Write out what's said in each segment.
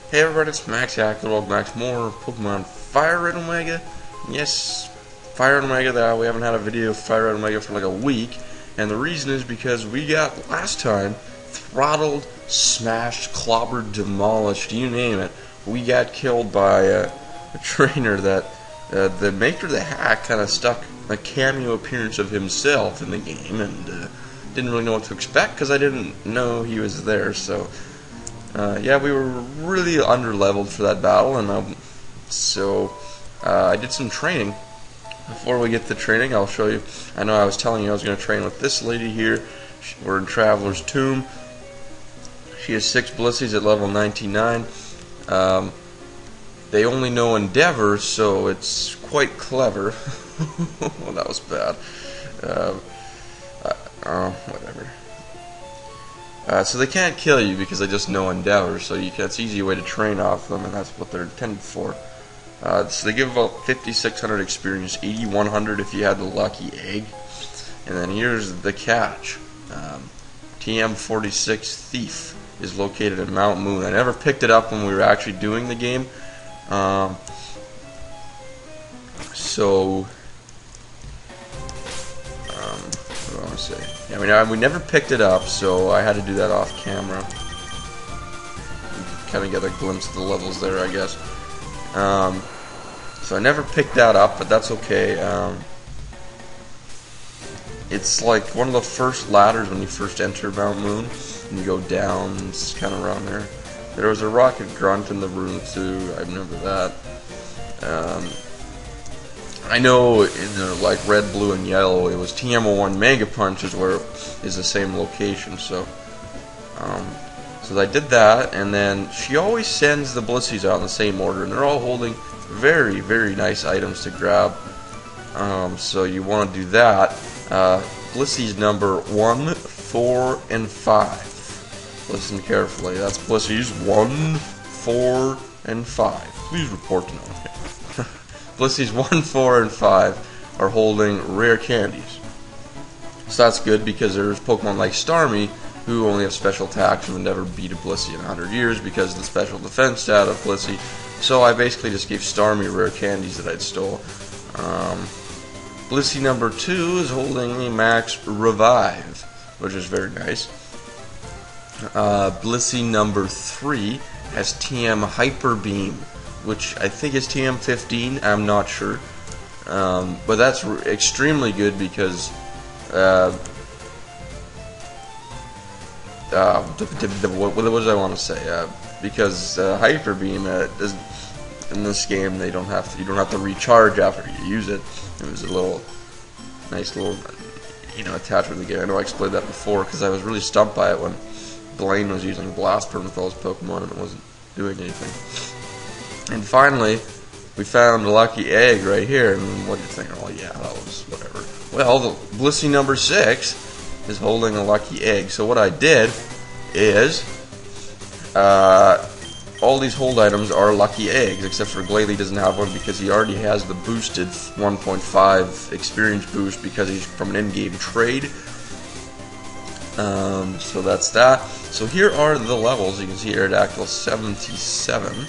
Hey everybody, it's Max Hackler. Welcome back to more Pokemon FireRed Omega. Yes, FireRed Omega. That we haven't had a video of FireRed Omega for like a week, and the reason is because we got last time throttled, smashed, clobbered, demolished, you name it. We got killed by a trainer that the maker of the hack kind of stuck a cameo appearance of himself in the game, and didn't really know what to expect because I didn't know he was there. So. Yeah, we were really under-leveled for that battle, and so I did some training. Before we get to training, I'll show you. I know I was telling you I was going to train with this lady here. We're in Traveler's Tomb. She has 6 Blissies at level 99. They only know Endeavor, so it's quite clever. Well, that was bad. Whatever. So they can't kill you because they just know Endeavor, so it's an easy way to train off them, and that's what they're intended for. So they give about 5,600 experience, 8,100 if you had the lucky egg. And then here's the catch. TM46 Thief is located in Mount Moon. I never picked it up when we were actually doing the game. What do I want to say? Yeah, we never picked it up, so I had to do that off camera. Kind of get a glimpse of the levels there, I guess. So I never picked that up, but that's okay. It's like one of the first ladders when you first enter Mount Moon, and you go down. It's kind of around there. There was a Rocket Grunt in the room too. I remember that. I know in the like red, blue, and yellow, it was TM01 Mega Punch is where is the same location. So I did that, and then she always sends the Blissies out in the same order, and they're all holding very, very nice items to grab. So you want to do that. Blissies number 1, 4, and 5. Listen carefully. That's Blissies 1, 4, and 5. Please report to no one. Blissies 1, 4, and 5 are holding rare candies. So that's good because there's Pokemon like Starmie who only have special attacks and would never beat a Blissey in 100 years because of the special defense stat of Blissey. So I basically just gave Starmie rare candies that I'd stole. Blissey number 2 is holding a max revive, which is very nice. Blissey number 3 has TM Hyper Beam, which I think is TM15, I'm not sure. But that's extremely good because what did I want to say? Because Hyper Beam in this game you don't have to recharge after you use it. It was a nice little attachment to the game. I know I explained that before because I was really stumped by it when Blaine was using Blast Burn with all his Pokemon and it wasn't doing anything. And finally, we found a lucky egg right here. And what do you think? Oh yeah, that was whatever. Well, the Blissey number 6 is holding a lucky egg. So what I did is, all these hold items are lucky eggs, except for Glalie doesn't have one because he already has the boosted 1.5 experience boost because he's from an in-game trade. So that's that. So here are the levels. You can see Aerodactyl 77.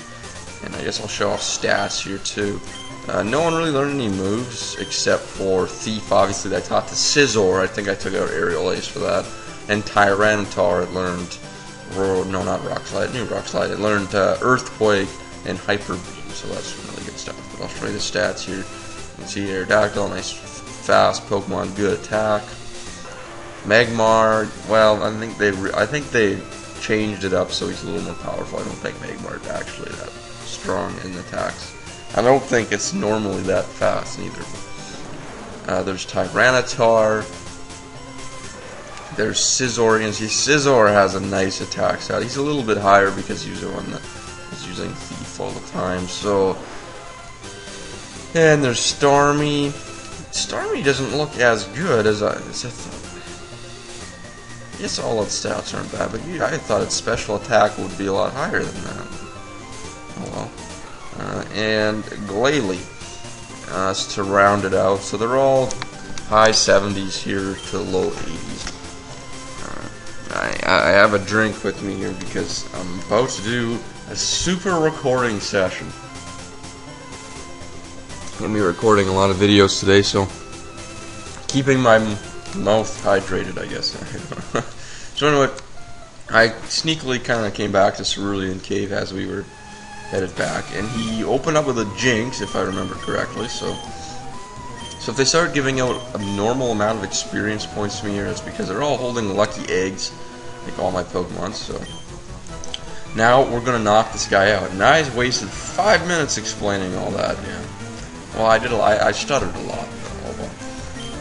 And I guess I'll show off stats here too. No one really learned any moves except for Thief. Obviously, I taught the Scizor. I think I took out Aerial Ace for that. And Tyranitar, it learned. No, not Rock Slide. New Rock Slide. It learned Earthquake and Hyper Beam. So that's some really good stuff. But I'll show you the stats here. You can see Aerodactyl, nice, fast Pokemon, good attack. Magmar. Well, I think they changed it up so he's a little more powerful. I don't think Magmar is actually that strong in attacks. I don't think it's normally that fast either. There's Tyranitar. There's Scizor. You can see Scizor has a nice attack stat. He's a little bit higher because he's the one that is using Thief all the time. So, and there's Starmie. Starmie doesn't look as good as I thought. I guess all its stats aren't bad, but I thought its special attack would be a lot higher than that. Oh well. And Glalie, to round it out. So they're all high 70s here to low 80s. I have a drink with me here because I'm about to do a super recording session. I'm going to be recording a lot of videos today, so keeping my mouth hydrated, I guess. So anyway, I sneakily kind of came back to Cerulean Cave as we were headed back, and he opened up with a jinx, if I remember correctly. So if they start giving out a normal amount of experience points to me here, it's because they're all holding lucky eggs, like all my Pokemon. So now we're gonna knock this guy out. And I wasted 5 minutes explaining all that. Yeah. Well, I stuttered a lot.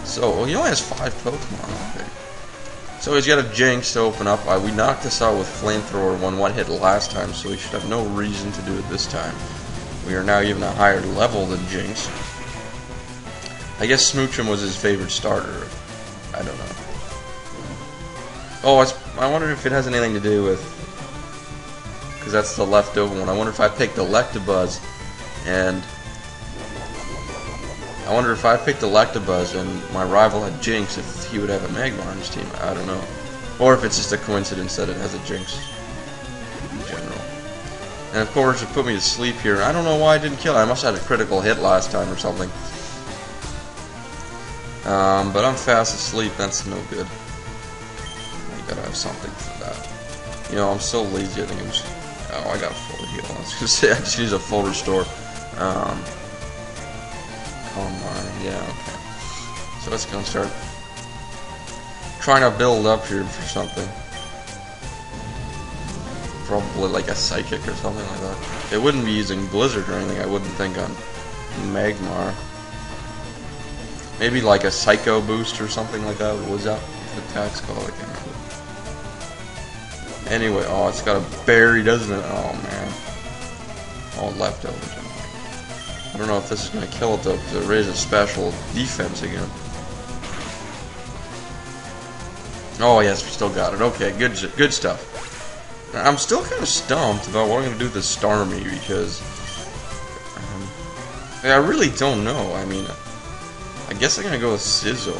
So he only has 5 Pokemon. Okay. So he's got a Jinx to open up. We knocked this out with Flamethrower one hit last time, so he should have no reason to do it this time. We are now even a higher level than Jinx. I guess Smoochum was his favorite starter. I don't know. Oh, I wonder if it has anything to do with... because that's the leftover one. I wonder if I picked Electabuzz and... I wonder if I picked Electabuzz and my rival had Jinx, if he would have a Magmar on his team. I don't know. Or if it's just a coincidence that it has a Jinx in general. And of course it put me to sleep here. I don't know why I didn't kill it. I must have had a critical hit last time or something. But I'm fast asleep. That's no good. I gotta have something for that. You know, I'm so lazy. I think I'm just... oh, I got a full heal. I was gonna say I just use a full restore. Yeah, okay. So let's go and start trying to build up here for something. Probably like a Psychic or something like that. It wouldn't be using Blizzard or anything, I wouldn't think, on Magmar. Maybe like a Psycho Boost or something like that. What was that the attack's called? I can't remember. Anyway, oh, it's got a berry, doesn't it? Oh, man. All leftovers. I don't know if this is going to kill it though, because it raises special defense again. Oh yes, we still got it. Okay, good stuff. I'm still kind of stumped about what I'm going to do with this Starmie, because I really don't know. I mean, I guess I'm going to go with Scizor.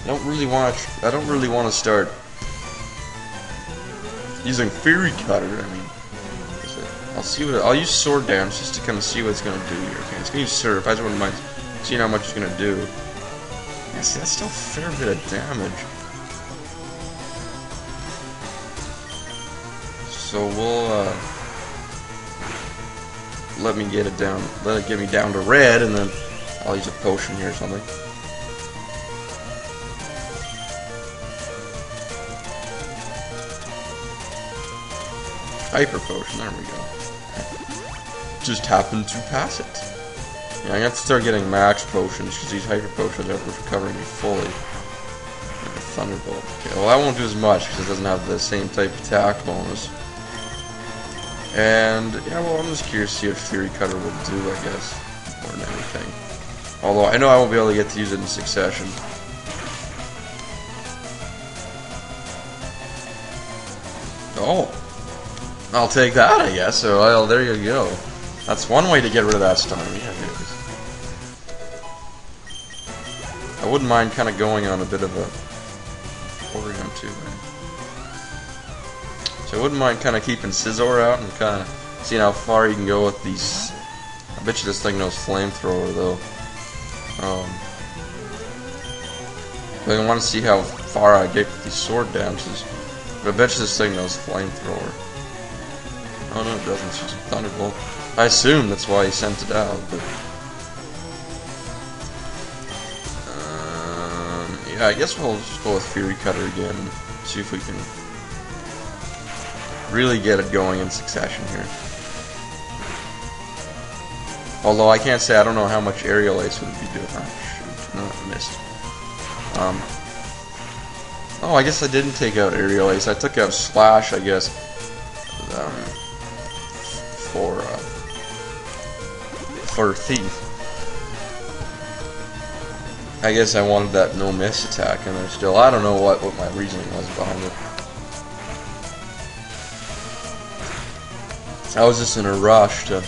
I don't really want to start using Fury Cutter. I mean, I'll use Sword Dance just to kind of see what it's gonna do here. Okay, it's gonna use Surf. I just wouldn't mind seeing how much it's gonna do. Yeah, see, that's still a fair bit of damage. So we'll let it get me down to red, and then I'll use a potion here or something. Hyper Potion, there we go. Just happened to pass it. Yeah, I have to start getting max potions, because these hyper potions are recovering me fully. Like a Thunderbolt. Okay, well, I won't do as much, because it doesn't have the same type attack bonus. And, yeah, well, I'm just curious to see what Fury Cutter will do, I guess, more than anything. Although, I know I won't be able to get to use it in succession. Oh! I'll take that, I guess. So, well, there you go. That's one way to get rid of that Starmie. Yeah, it is. I wouldn't mind kind of going on a bit of a Oregon too, right? So I wouldn't mind kind of keeping Scizor out and kind of seeing how far you can go with these. I bet you this thing knows Flamethrower though. I want to see how far I get with these Sword Dances. But I bet you this thing knows Flamethrower. Oh no, it doesn't. It's just a Thunderbolt. I assume that's why he sent it out, but... yeah, I guess we'll just go with Fury Cutter again and see if we can really get it going in succession here. Although I can't say, I don't know how much Aerial Ace would be doing. Oh, shoot. No, I missed. Oh, I guess I didn't take out Aerial Ace. I took out Slash, I guess. For Thief. I guess I wanted that no miss attack in there still. I don't know what my reasoning was behind it. I was just in a rush to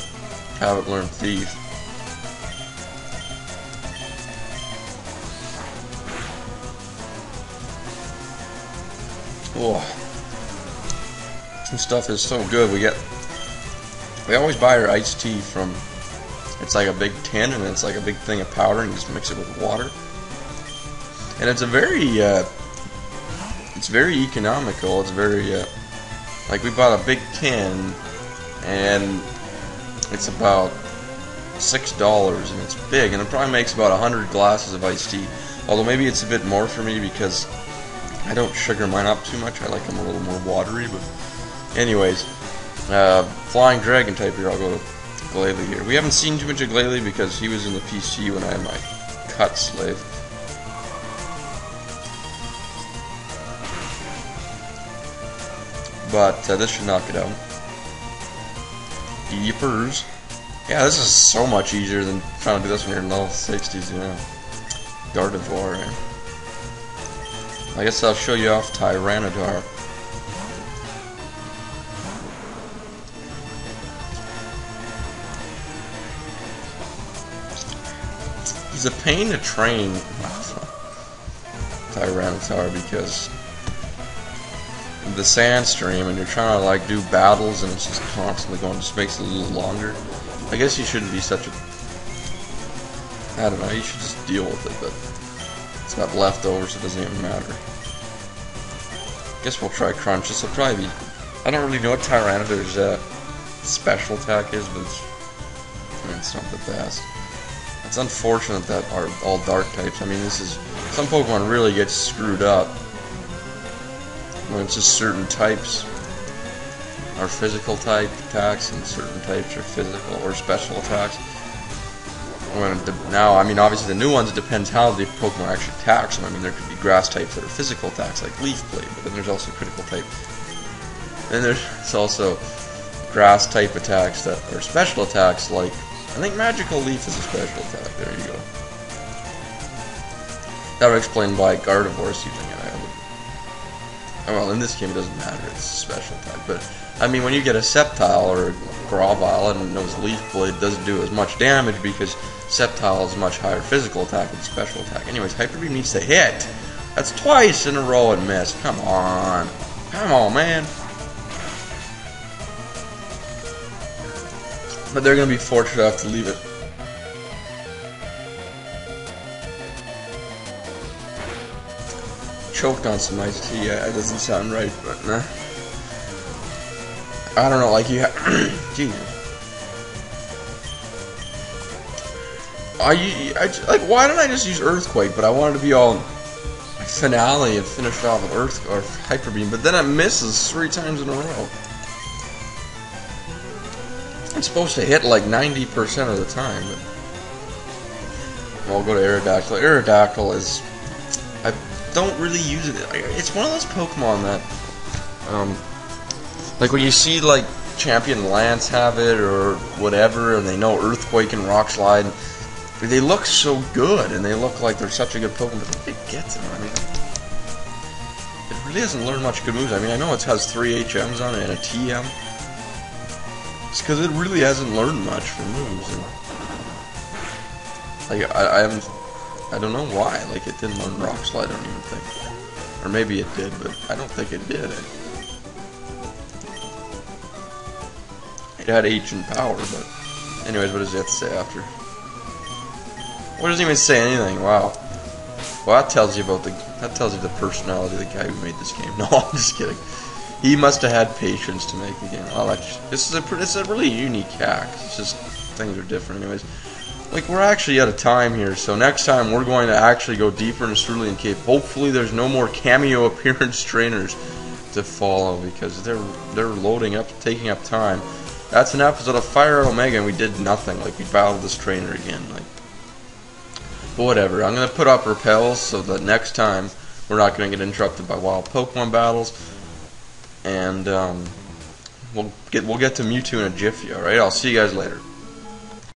have it learn Thief. Oh, this stuff is so good. We always buy our iced tea from. It's like a big tin, and it's like a big thing of powder, and you just mix it with water. And it's very economical. It's very like we bought a big tin, and it's about $6, and it's big, and it probably makes about 100 glasses of iced tea. Although maybe it's a bit more for me because I don't sugar mine up too much. I like them a little more watery. But anyways, Flying Dragon type here. I'll go to Glalie here. We haven't seen too much of Glalie because he was in the PC when I had my cut slave. But this should knock it out. Deepers. Yeah, this is so much easier than trying to do this when you're in level 60s, you know. Gardevoir, eh? I guess I'll show you off Tyranitar. He's a pain to train, Tyranitar, because the Sandstream, and you're trying to like do battles, and it's just constantly going, just makes it a little longer. I guess you shouldn't be such a, I don't know, you should just deal with it, but it's got leftovers, so it doesn't even matter. Guess we'll try Crunch. This will probably be, I don't really know what Tyranitar's special attack is, but it's not the best. It's unfortunate that are all dark types. I mean, this is, some Pokemon really get screwed up when it's just certain types are physical type attacks and certain types are physical or special attacks. Now, I mean, obviously the new ones, it depends how the Pokemon actually attacks them. I mean, there could be grass types that are physical attacks, like Leaf Blade, but then there's also critical type. Then there's also grass type attacks that are special attacks, like, I think Magical Leaf is a special attack. There you go. That would explain why Gardevoir's using it. Well, in this game it doesn't matter, it's a special attack, but I mean, when you get a Sceptile or a Grovyle and knows Leaf Blade doesn't do as much damage because Sceptile is a much higher physical attack than special attack. Anyways, Hyper Beam needs to hit. That's twice in a row and missed. Come on. Come on, man. But they're going to be fortunate enough to leave it. Choked on some iced tea. Yeah, it doesn't sound right, but nah. I don't know, like you have. Jesus. Like, why didn't I just use Earthquake? But I wanted to be all finale and finish off with Earth or Hyper Beam, but then it misses 3 times in a row. It's supposed to hit like 90% of the time, but we'll go to Aerodactyl. Aerodactyl is, I don't really use it. It's one of those Pokemon that, like when you see like Champion Lance have it or whatever, and they know Earthquake and Rock Slide, they look so good and they look like they're such a good Pokemon, but they get them. I mean, it really hasn't learned much good moves. I mean, I know it has 3 HMs on it and a TM. It's because it really hasn't learned much for moves. And, like, I don't know why. Like, it didn't learn Rock Slide, I don't even think. Or maybe it did, but I don't think it did. It had H in power, but anyways, what does it have to say after? Well, it doesn't even say anything. Wow. Well, that tells you about the personality of the guy who made this game. No, I'm just kidding. He must have had patience to make the game. Oh, it's a really unique hack. It's just things are different, anyways. Like, we're actually out of time here, so next time we're going to actually go deeper into Cerulean Cave. Hopefully, there's no more cameo appearance trainers to follow because they're loading up, taking up time. That's an episode of FireRed Omega, and we did nothing. Like, we battled this trainer again. Like, but whatever. I'm gonna put up repels so that next time we're not gonna get interrupted by wild Pokemon battles. And we'll get to Mewtwo in a jiffy, alright? I'll see you guys later.